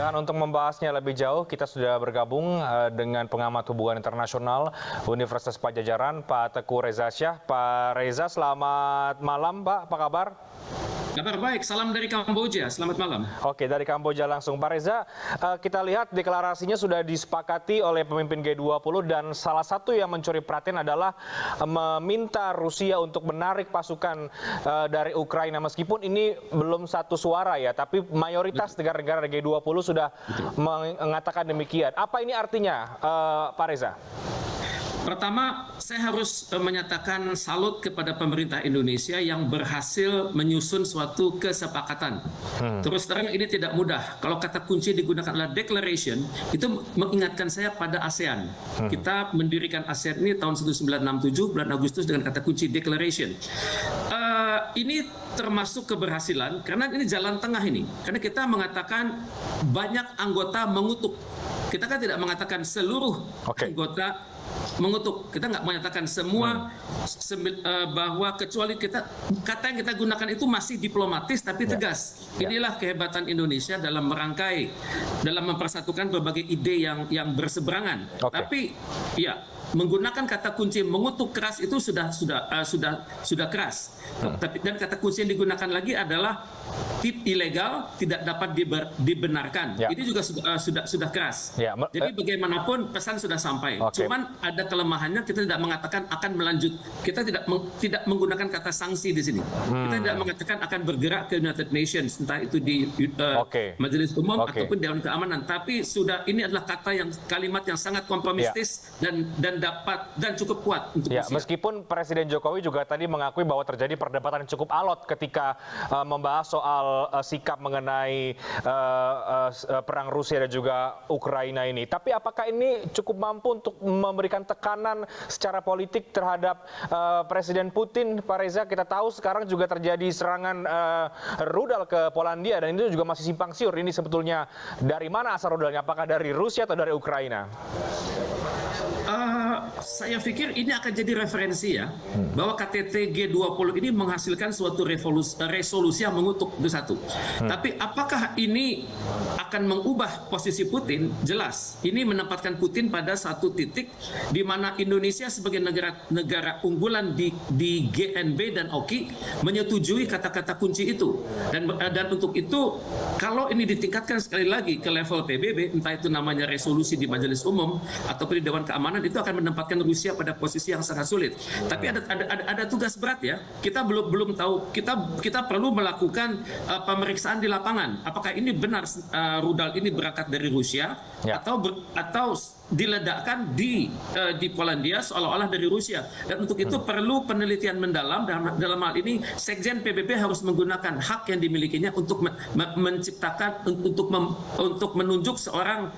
Dan untuk membahasnya lebih jauh, kita sudah bergabung dengan pengamat hubungan internasional Universitas Padjadjaran, Pak Teguh Reza Shah. Pak Reza, selamat malam, Pak. Apa kabar? Kabar baik, salam dari Kamboja, selamat malam. Oke, dari Kamboja langsung. Pak Reza, kita lihat deklarasinya sudah disepakati oleh pemimpin G20 dan salah satu yang mencuri perhatian adalah meminta Rusia untuk menarik pasukan dari Ukraina. Meskipun ini belum satu suara ya, tapi mayoritas negara-negara G20 sudah mengatakan demikian. Apa ini artinya, Pak Reza? Pertama, saya harus menyatakan salut kepada pemerintah Indonesia yang berhasil menyusun suatu kesepakatan. Terus terang ini tidak mudah. Kalau kata kunci digunakan adalah declaration, itu mengingatkan saya pada ASEAN. Kita mendirikan ASEAN ini tahun 1967, bulan Agustus dengan kata kunci declaration. Ini termasuk keberhasilan karena ini jalan tengah ini. Karena kita mengatakan banyak anggota mengutuk. Kita kan tidak mengatakan seluruh anggota mengutuk. Kita nggak menyatakan semua bahwa kecuali kata yang kita gunakan itu masih diplomatis tapi tegas. Inilah kehebatan Indonesia dalam merangkai, dalam mempersatukan berbagai ide yang berseberangan. Tapi ya, menggunakan kata kunci mengutuk keras itu sudah keras. Dan kata kunci yang digunakan lagi adalah ilegal, tidak dapat dibenarkan. Ini juga sudah keras. Jadi bagaimanapun pesan sudah sampai. Cuman ada kelemahannya, kita tidak mengatakan akan melanjut. Kita tidak menggunakan kata sanksi di sini. Kita tidak mengatakan akan bergerak ke United Nations, entah itu di Majelis Umum ataupun Dewan Keamanan. Tapi ini adalah kalimat yang sangat kompromistis dan cukup kuat untuk Rusia. Meskipun Presiden Jokowi juga tadi mengakui bahwa terjadi perdebatan yang cukup alot ketika membahas soal sikap mengenai perang Rusia dan juga Ukraina ini. Tapi apakah ini cukup mampu untuk memberikan tekanan secara politik terhadap Presiden Putin, Pak Reza? Kita tahu sekarang juga terjadi serangan rudal ke Polandia dan itu juga masih simpang siur. Ini sebetulnya dari mana asal rudalnya? Apakah dari Rusia atau dari Ukraina? Saya pikir ini akan jadi referensi ya, bahwa KTT G20 ini menghasilkan suatu resolusi yang mengutuk itu satu. Tapi apakah ini akan mengubah posisi Putin? Jelas, ini menempatkan Putin pada satu titik di mana Indonesia sebagai negara unggulan di GNB dan OKI menyetujui kata-kata kunci itu. Dan untuk itu, kalau ini ditingkatkan sekali lagi ke level PBB, entah itu namanya resolusi di Majelis Umum ataupun di Dewan Keamanan, itu akan menempatkan Rusia pada posisi yang sangat sulit. Tapi ada tugas berat ya. Kita belum tahu. Kita perlu melakukan pemeriksaan di lapangan. Apakah ini benar rudal ini berangkat dari Rusia atau diledakkan di Polandia seolah-olah dari Rusia. Dan untuk itu perlu penelitian mendalam. Dalam hal ini Sekjen PBB harus menggunakan hak yang dimilikinya untuk menciptakan untuk menunjuk seorang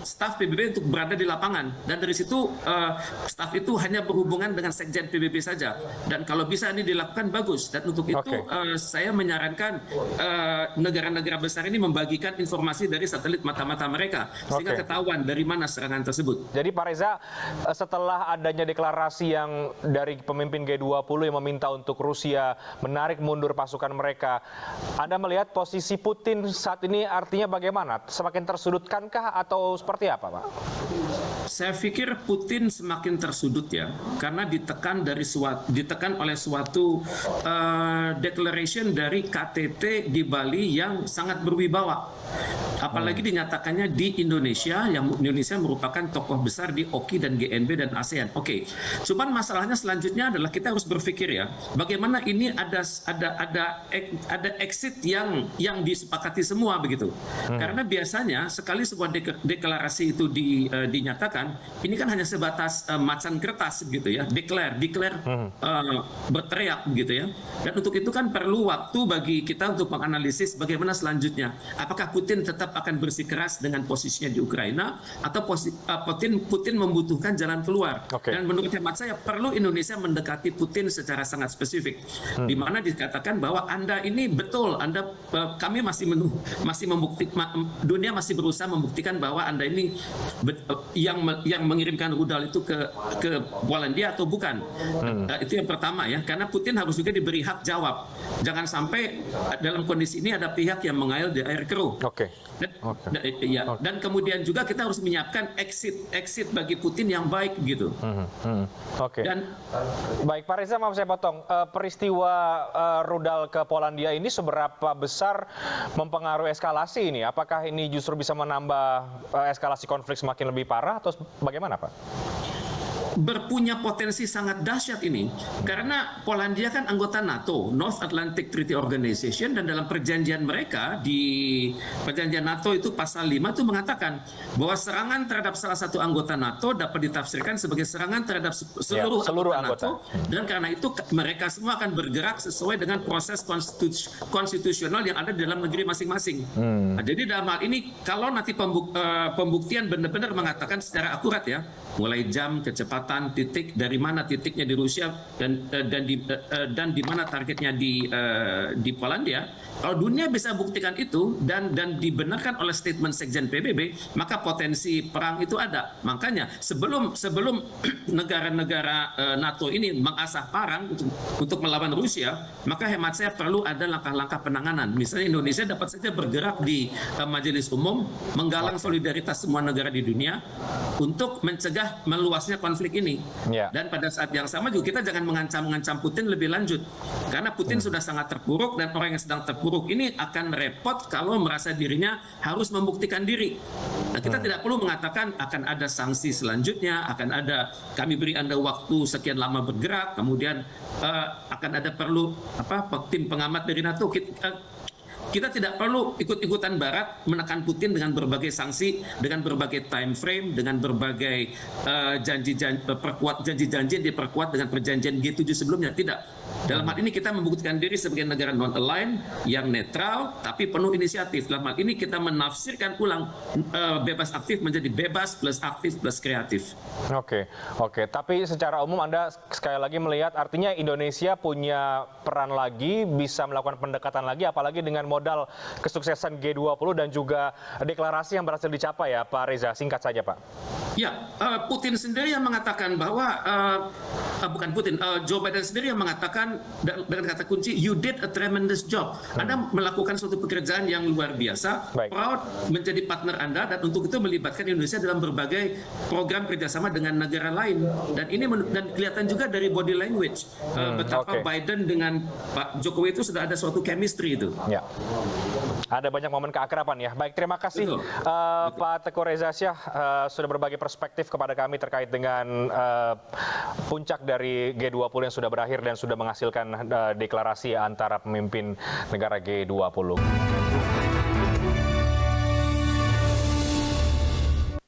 staf PBB untuk berada di lapangan. Dan dari situ staf itu hanya berhubungan dengan Sekjen PBB saja. Dan kalau bisa ini dilakukan bagus. Dan untuk itu saya menyarankan negara-negara besar ini membagikan informasi dari satelit mata-mata mereka sehingga ketahuan dari mana serangan tersebut. Jadi Pak Reza, setelah adanya deklarasi yang dari pemimpin G20 yang meminta untuk Rusia menarik mundur pasukan mereka, Anda melihat posisi Putin saat ini artinya bagaimana? Semakin tersudutkankah atau seperti apa, Pak? Saya pikir Putin semakin tersudut ya, karena ditekan oleh suatu declaration dari KTT di Bali yang sangat berwibawa. Apalagi dinyatakannya di Indonesia, yang Indonesia merupakan tokoh besar di OKI dan GNB dan ASEAN. Cuman masalahnya selanjutnya adalah kita harus berpikir ya, bagaimana ini ada exit yang disepakati semua begitu. Karena biasanya sekali sebuah deklarasi itu dinyatakan, ini kan hanya sebatas macan kertas gitu ya, declare berteriak gitu ya. Dan untuk itu kan perlu waktu bagi kita untuk menganalisis bagaimana selanjutnya. Apakah Putin tetap tetap akan bersikeras dengan posisinya di Ukraina atau Putin membutuhkan jalan keluar. Dan menurut hemat saya perlu Indonesia mendekati Putin secara sangat spesifik, di mana dikatakan bahwa Anda ini betul, kami masih membuktikan, dunia masih berusaha membuktikan bahwa Anda ini yang mengirimkan rudal itu ke Polandia atau bukan. Itu yang pertama ya, karena Putin harus juga diberi hak jawab. Jangan sampai dalam kondisi ini ada pihak yang mengayal di air keruh. Dan kemudian juga kita harus menyiapkan exit bagi Putin yang baik gitu. Dan baik Pak Reza, maaf saya potong. Peristiwa rudal ke Polandia ini seberapa besar mempengaruhi eskalasi ini? Apakah ini justru bisa menambah eskalasi konflik semakin lebih parah atau bagaimana Pak? Berpunya potensi sangat dahsyat ini karena Polandia kan anggota NATO, North Atlantic Treaty Organization, dan dalam perjanjian mereka di perjanjian NATO itu pasal 5 itu mengatakan bahwa serangan terhadap salah satu anggota NATO dapat ditafsirkan sebagai serangan terhadap seluruh anggota NATO, dan karena itu mereka semua akan bergerak sesuai dengan proses konstitusional yang ada di dalam negeri masing-masing. Nah, jadi dalam hal ini kalau nanti pembuktian benar-benar mengatakan secara akurat ya, mulai jam, kecepatan, titik, dari mana titiknya di Rusia dan di mana targetnya di Polandia. Kalau dunia bisa buktikan itu dan dibenarkan oleh statement Sekjen PBB, maka potensi perang itu ada. Makanya sebelum negara-negara NATO ini mengasah perang untuk melawan Rusia, maka hemat saya perlu ada langkah-langkah penanganan. Misalnya Indonesia dapat saja bergerak di Majelis Umum, menggalang solidaritas semua negara di dunia untuk mencegah meluasnya konflik ini. Dan pada saat yang sama juga kita jangan mengancam Putin lebih lanjut, karena Putin sudah sangat terpuruk, dan orang yang sedang terpuruk ini akan repot kalau merasa dirinya harus membuktikan diri. Nah, kita tidak perlu mengatakan akan ada sanksi selanjutnya, akan ada kami beri Anda waktu sekian lama bergerak, kemudian akan ada perlu tim pengamat dari NATO. Kita tidak perlu ikut-ikutan Barat menekan Putin dengan berbagai sanksi, dengan berbagai time frame, dengan berbagai janji-janji yang diperkuat dengan perjanjian G7 sebelumnya. Tidak. Dalam hal ini kita membuktikan diri sebagai negara non-aligned yang netral tapi penuh inisiatif. Dalam hal ini kita menafsirkan ulang bebas aktif menjadi bebas plus aktif plus kreatif. Oke. Tapi secara umum Anda sekali lagi melihat artinya Indonesia punya peran lagi, bisa melakukan pendekatan lagi, apalagi dengan modal kesuksesan G20 dan juga deklarasi yang berhasil dicapai ya Pak Reza. Singkat saja Pak. Ya, Putin sendiri yang mengatakan bahwa bukan Putin, Joe Biden sendiri yang mengatakan dengan kata kunci, you did a tremendous job. Anda melakukan suatu pekerjaan yang luar biasa, proud menjadi partner Anda, dan untuk itu melibatkan Indonesia dalam berbagai program kerjasama dengan negara lain. Dan ini dan kelihatan juga dari body language betapa Biden dengan Pak Jokowi itu sudah ada suatu chemistry itu. Ya. Ada banyak momen keakraban ya. Baik, terima kasih Pak Teguh Reza Syah sudah berbagi perspektif kepada kami terkait dengan puncak dari G20 yang sudah berakhir dan sudah menghasilkan deklarasi antara pemimpin negara G20.